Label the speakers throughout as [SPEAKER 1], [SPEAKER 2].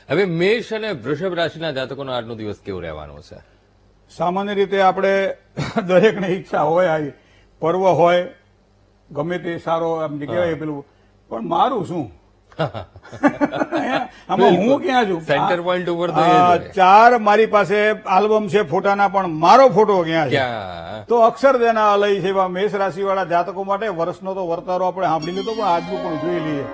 [SPEAKER 1] હવે મેષ અને વૃષભ રાશિના જાતકોનો આજનો દિવસ કેવો રહેવાનો છે?
[SPEAKER 2] સામાન્ય રીતે આપણે દરેકની ઈચ્છા હોય આવી પર્વ હોય ગમે તે સારો આમ જે કહેવાય પેલું, પણ મારું શું આમાં હું ક્યાં છું?
[SPEAKER 1] સેન્ટર પોઈન્ટ ઉપર તો એ જ હોય.
[SPEAKER 2] ચાર મારી પાસે આલ્બમ છે ફોટાના, પણ મારો ફોટો ક્યાં છે?
[SPEAKER 1] ક્યાં?
[SPEAKER 2] તો અક્ષર જેના અલય છે એવા મેષ રાશિવાળા જાતકો માટે વર્ષનો તો વર્તારો આપણે સાંભળી લીધો, પણ આજનું પણ જોઈ લઈએ.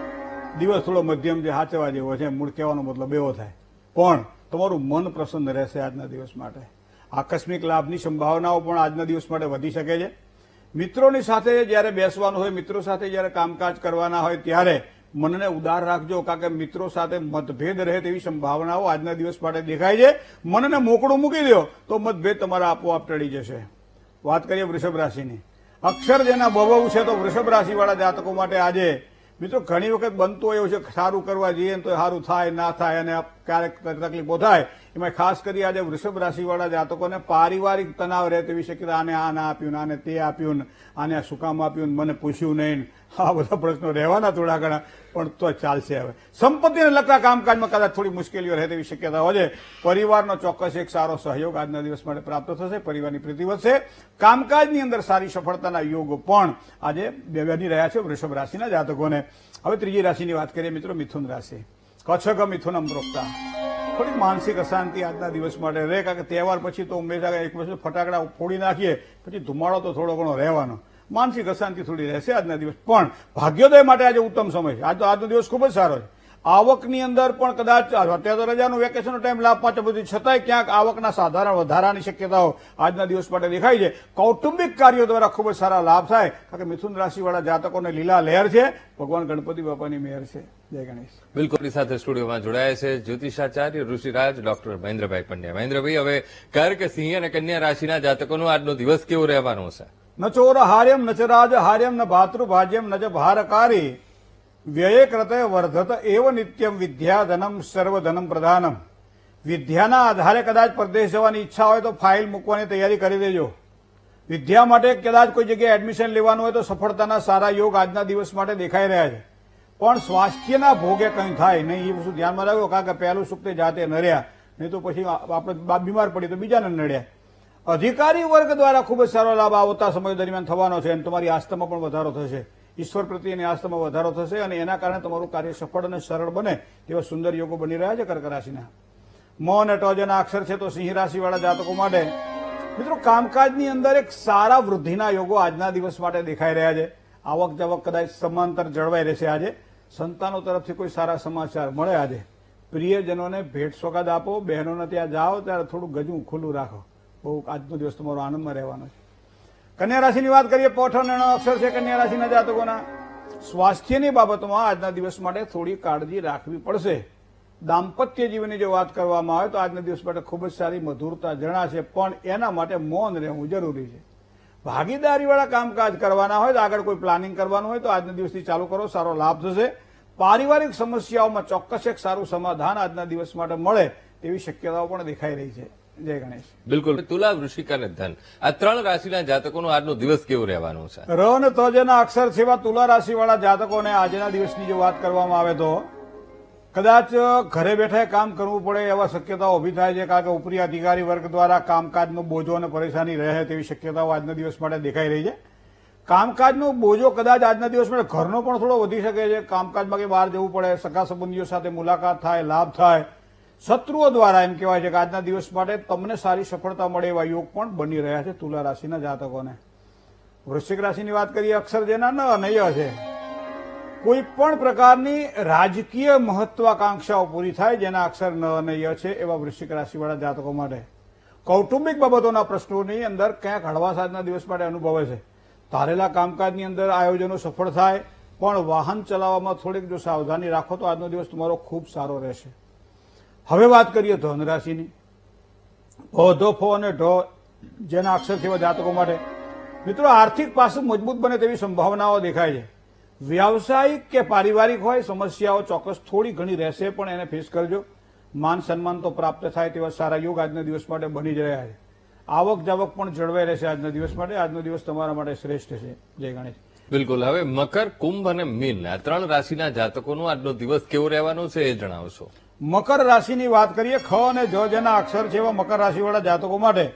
[SPEAKER 2] દિવસ થોડો મધ્યમ છે, સાચવા જેવો છે, મૂળ કહેવાનો મતલબ એવો થાય. પણ તમારું મન પ્રસન્ન રહેશે આજના દિવસ માટે. આકસ્મિક લાભની સંભાવનાઓ પણ આજના દિવસ માટે વધી શકે છે. મિત્રોની સાથે જયારે બેસવાનું હોય, મિત્રો સાથે જયારે કામકાજ કરવાના હોય ત્યારે મનને ઉદાર રાખજો, કારણ કે મિત્રો સાથે મતભેદ રહે તેવી સંભાવનાઓ આજના દિવસ માટે દેખાય છે. મનને મોકળું મૂકી દો તો મતભેદ તમારા આપોઆપ ટળી જશે. વાત કરીએ વૃષભ રાશિની. અક્ષર જેના બહુ છે તો વૃષભ રાશિવાળા જાતકો માટે આજે મિત્રો ઘણી વખત બનતું એવું છે સારું કરવા જઈએ તો સારું થાય ના થાય અને ક્યારેક તકલીફો થાય. એમાં ખાસ કરી આજે વૃષભ રાશિવાળા જાતકોને પારિવારિક તણાવ રહે તેવી શક્યતા. આને આ ના આપ્યું, આને તે આપ્યું, આને શું કામ આપ્યું, મને પૂછ્યું નહીં, આ બધા પ્રશ્નો રહેવાના થોડા ઘણા, પણ તો ચાલશે. હવે સંપત્તિને લગતા કામકાજમાં કદાચ થોડી મુશ્કેલીઓ રહે તેવી શક્યતાઓ છે. પરિવારનો ચોક્કસ એક સારો સહયોગ આજના દિવસ માટે પ્રાપ્ત થશે. પરિવારની પ્રીતિ વધશે. કામકાજની અંદર સારી સફળતાના યોગો પણ આજે બની રહ્યા છે વૃષભ રાશિના જાતકોને. હવે ત્રીજી રાશિની વાત કરીએ મિત્રો, મિથુન રાશિ. કચ્છક મિથુનમ પ્રોક્તા. થોડીક માનસિક અશાંતિ આજના દિવસ માટે રહે, કારણ કે તહેવાર પછી તો હંમેશા એક વસ્તુ ફટાકડા ફોડી નાખીએ પછી ધુમાડો તો થોડો ઘણો રહેવાનો. માનસિક અશાંતિ થોડી રહેશે આજના દિવસ, પણ ભાગ્યોદય માટે આજે ઉત્તમ સમય છે. આજનો દિવસ ખૂબ જ સારો છે. આવકની અંદર પણ કદાચ અત્યારે તો રજાનું વેકેશનનો ટાઈમ લાભ પાછો બધી, છતાંય ક્યાંક આવકના સાધારણ વધારાની શક્યતાઓ આજના દિવસ માટે દેખાય છે. કૌટુંબિક કાર્યો દ્વારા ખૂબ જ સારા લાભ થાય, કારણ કે મિથુન રાશિવાળા જાતકોને લીલા લહેર છે. ભગવાન ગણપતિ બાપાની મહેર છે. જય ગણેશ.
[SPEAKER 1] બિલકુલ. આપણી સાથે સ્ટુડિયોમાં જોડાયા છે જ્યોતિષાચાર્ય ઋષિરાજ ડોક્ટર મહેન્દ્રભાઈ પંડ્યા. મહેન્દ્રભાઈ, હવે કર્ક, સિંહ અને કન્યા રાશિના જાતકોનો આજનો દિવસ કેવો રહેવાનો છે?
[SPEAKER 2] ન ચોર હાર્યમ ન ચ રાજ હાર્યમ ન ભાતૃભાજ્યમ ન ચ ભારકારી વ્યય કૃતે વર્ધત એવ નિત્યમ વિદ્યાધનમ સર્વધનમ પ્રધાનમ. વિદ્યાના આધારે કદાચ પરદેશ જવાની ઈચ્છા હોય તો ફાઇલ મૂકવાની તૈયારી કરી દેજો. વિદ્યા માટે કદાચ કોઈ જગ્યાએ એડમિશન લેવાનું હોય તો સફળતાના સારા યોગ આજના દિવસ માટે દેખાઈ રહ્યા છે. પણ સ્વાસ્થ્યના ભોગે કંઈ થાય નહીં એ વસ્તુ ધ્યાનમાં રાખો, કારણ કે પહેલું સુખ તે જાતે નડ્યા, નહીં તો પછી આપણે બીમાર પડી તો બીજાને નડ્યા. અધિકારી વર્ગ દ્વારા ખૂબ જ સારો લાભ આવતા સમય દરમિયાન થવાનો છે અને તમારી આસ્થામાં પણ વધારો થશે. ઈશ્વર પ્રત્યેની આસ્થામાં વધારો થશે અને એના કારણે તમારું કાર્ય સફળ અને સરળ બને તેવા સુંદર યોગો બની રહ્યા છે કર્ક રાશિના. મ અને ટ જેના અક્ષર છે તો સિંહ રાશિવાળા જાતકો માટે મિત્રો કામકાજની અંદર એક સારા વૃદ્ધિના યોગો આજના દિવસ માટે દેખાઈ રહ્યા છે. આવક જાવક કદાચ સમાંતર જળવાઈ રહેશે. આજે સંતાનો તરફથી કોઈ સારા સમાચાર મળે. આજે પ્રિયજનોને ભેટ સોગાદ આપો. બહેનોને ત્યાં જાઓ ત્યારે થોડું ગજું ખુલ્લું રાખો. બહુ આજનો દિવસ તમારો આનંદમાં રહેવાનો છે. કન્યા રાશિની વાત કરીએ. પઠ અને ણ અક્ષર છે કન્યા રાશિના જાતકોના. સ્વાસ્થ્યની બાબતમાં આજના દિવસ માટે થોડી કાળજી રાખવી પડશે. દાંપત્ય જીવનની જો વાત કરવામાં આવે તો આજના દિવસ માટે ખૂબ જ સારી મધુરતા જણાશે, પણ એના માટે મૌન રહેવું જરૂરી છે. ભાગીદારીવાળા કામકાજ કરવાના હોય તો આગળ કોઈ પ્લાનિંગ કરવાનું હોય તો આજના દિવસથી ચાલુ કરો, સારો લાભ થશે. પારિવારિક સમસ્યાઓમાં ચોક્કસ એક સારું સમાધાન આજના દિવસ માટે મળે તેવી શક્યતાઓ પણ દેખાઈ રહી છે. જય ગણેશ.
[SPEAKER 1] બિલકુલ. તુલા, વૃશ્ચિક અને ધન, આ ત્રણ રાશિના જાતકોનો આજનો દિવસ કેવો રહેવાનો છે?
[SPEAKER 2] ર અને ત જેના અક્ષર છે એવા તુલા રાશિવાળા જાતકોને આજના દિવસની જો વાત કરવામાં આવે તો કદાચ ઘરે બેઠા કામ કરવું પડે એવા શક્યતાઓ ઉભી થાય છે, કારણ કે ઉપરી અધિકારી વર્ગ દ્વારા કામકાજનો બોજો અને પરેશાની રહે તેવી શક્યતાઓ આજના દિવસ માટે દેખાઈ રહી છે. કામકાજનો બોજો કદાચ આજના દિવસ માટે ઘરનો પણ થોડો વધી શકે છે. કામકાજમાં કે બહાર જવું પડે, સગા સંબંધીઓ સાથે મુલાકાત થાય, લાભ થાય. શત્રુઓ દ્વારા એમ કહેવાય છે કે આજના દિવસ માટે તમને સારી સફળતા મળે એવા યોગ પણ બની રહ્યા છે તુલા રાશિના જાતકોને. વૃશ્ચિક રાશિની વાત કરીએ. અક્ષર જેના ન અને ય છે. કોઈ પણ પ્રકારની રાજકીય મહત્વાકાંક્ષાઓ પૂરી થાય જેના અક્ષર ન અને ય છે એવા વૃશ્ચિક રાશિવાળા જાતકો માટે કૌટુંબિક બાબતોના પ્રશ્નોની અંદર ક્યાંક હળવાશ આજના દિવસ માટે અનુભવે છે. ધારેલા કામકાજની અંદર આયોજનો સફળ થાય, પણ વાહન ચલાવવામાં થોડીક જો સાવધાની રાખો તો આજનો દિવસ તમારો ખૂબ સારો રહેશે. હવે વાત કરીએ ધન રાશિની. ભ, ધ, ફ અને ઢ જેના અક્ષર છે એવા જાતકો માટે મિત્રો આર્થિક પાસું મજબૂત બને તેવી સંભાવનાઓ દેખાય છે. વ્યાવસાયિક કે પારિવારિક હોય સમસ્યાઓ ચોક્કસ થોડી ઘણી રહેશે, પણ એને ફેસ કરજો. માન સન્માન તો પ્રાપ્ત થાય તેવા સારા યોગ આજના દિવસ માટે બની જ રહ્યા છે. આવક જાવક પણ જળવાઈ રહેશે આજના દિવસ માટે. આજનો દિવસ તમારા માટે શ્રેષ્ઠ છે. જય ગણેશ.
[SPEAKER 1] બિલકુલ. હવે મકર, કુંભ અને મીન આ ત્રણ રાશિના જાતકોનો આજનો દિવસ કેવો રહેવાનો છે એ જણાવશો?
[SPEAKER 2] મકર રાશિની વાત કરીએ, ખ અને જ જેના અક્ષર છે એવા મકર રાશિવાળા જાતકો માટે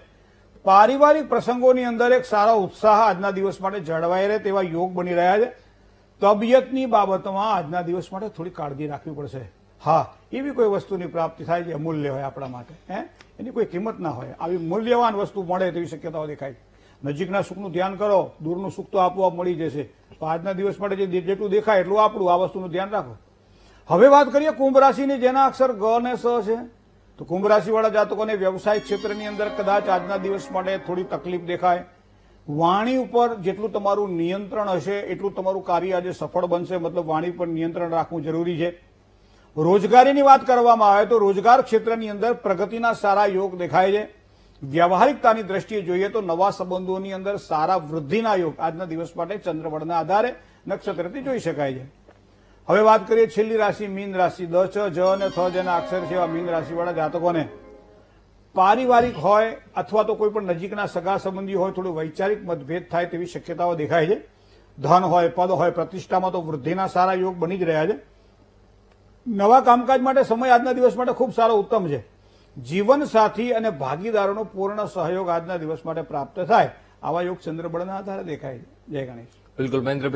[SPEAKER 2] પારિવારિક પ્રસંગોની અંદર એક સારો ઉત્સાહ આજના દિવસ માટે જળવાઈ રહે તેવા યોગ બની રહ્યા છે. તબિયતની બાબતમાં આજના દિવસ માટે થોડી કાળજી રાખવી પડશે. હા, એવી કોઈ વસ્તુની પ્રાપ્તિ થાય જે અમૂલ્ય હોય આપણા માટે, એની કોઈ કિંમત ના હોય, આવી મૂલ્યવાન વસ્તુ મળે તેવી શક્યતાઓ દેખાય. નજીકના સુખનું ધ્યાન કરો, દૂરનું સુખ તો આપોઆપ મળી જશે. તો આજના દિવસ માટે જેટલું દેખાય એટલું આપણું, આ વસ્તુનું ધ્યાન રાખો. હવે વાત કરીએ કુંભ રાશિની, જેના અક્ષર ગ અને સ છે. તો કુંભ રાશિવાળા જાતકોને વ્યવસાયિક ક્ષેત્રની અંદર કદાચ આજના દિવસ માટે થોડી તકલીફ દેખાય. વાણી ઉપર જેટલું તમારું નિયંત્રણ હશે એટલું તમારું કાર્ય આજે સફળ બનશે. મતલબ વાણી પર નિયંત્રણ રાખવું જરૂરી છે. રોજગારીની વાત કરવામાં આવે તો રોજગાર ક્ષેત્રની અંદર પ્રગતિના સારા યોગ દેખાય છે. વ્યવહારિકતાની દ્રષ્ટિએ જોઈએ તો નવા સંબંધોની અંદર સારા વૃદ્ધિના યોગ આજના દિવસ માટે ચંદ્રબળના આધારે નક્ષત્રથી જોઈ શકાય છે. હવે વાત કરીએ છેલ્લી રાશિ મીન રાશિ, દ, ચ, જ અને થ જેના અક્ષર છે એવા મીન રાશિવાળા જાતકોને પારિવારિક હોય અથવા તો કોઈ પણ નજીકના સગા સંબંધી હોય થોડું વૈચારિક મતભેદ થાય તેવી શક્યતાઓ દેખાય છે. ધન હોય, પદ હોય, પ્રતિષ્ઠામાં તો વૃદ્ધિના સારા યોગ બની જ રહ્યા છે. નવા કામકાજ માટે સમય આજના દિવસ માટે ખૂબ સારો ઉત્તમ છે. જીવન સાથી અને ભાગીદારોનો પૂર્ણ સહયોગ આજના દિવસ માટે પ્રાપ્ત થાય આવા યોગ ચંદ્રબળના આધારે દેખાય છે. જય ગણેશ.
[SPEAKER 1] બિલકુલ મહેન્દ્રભાઈ.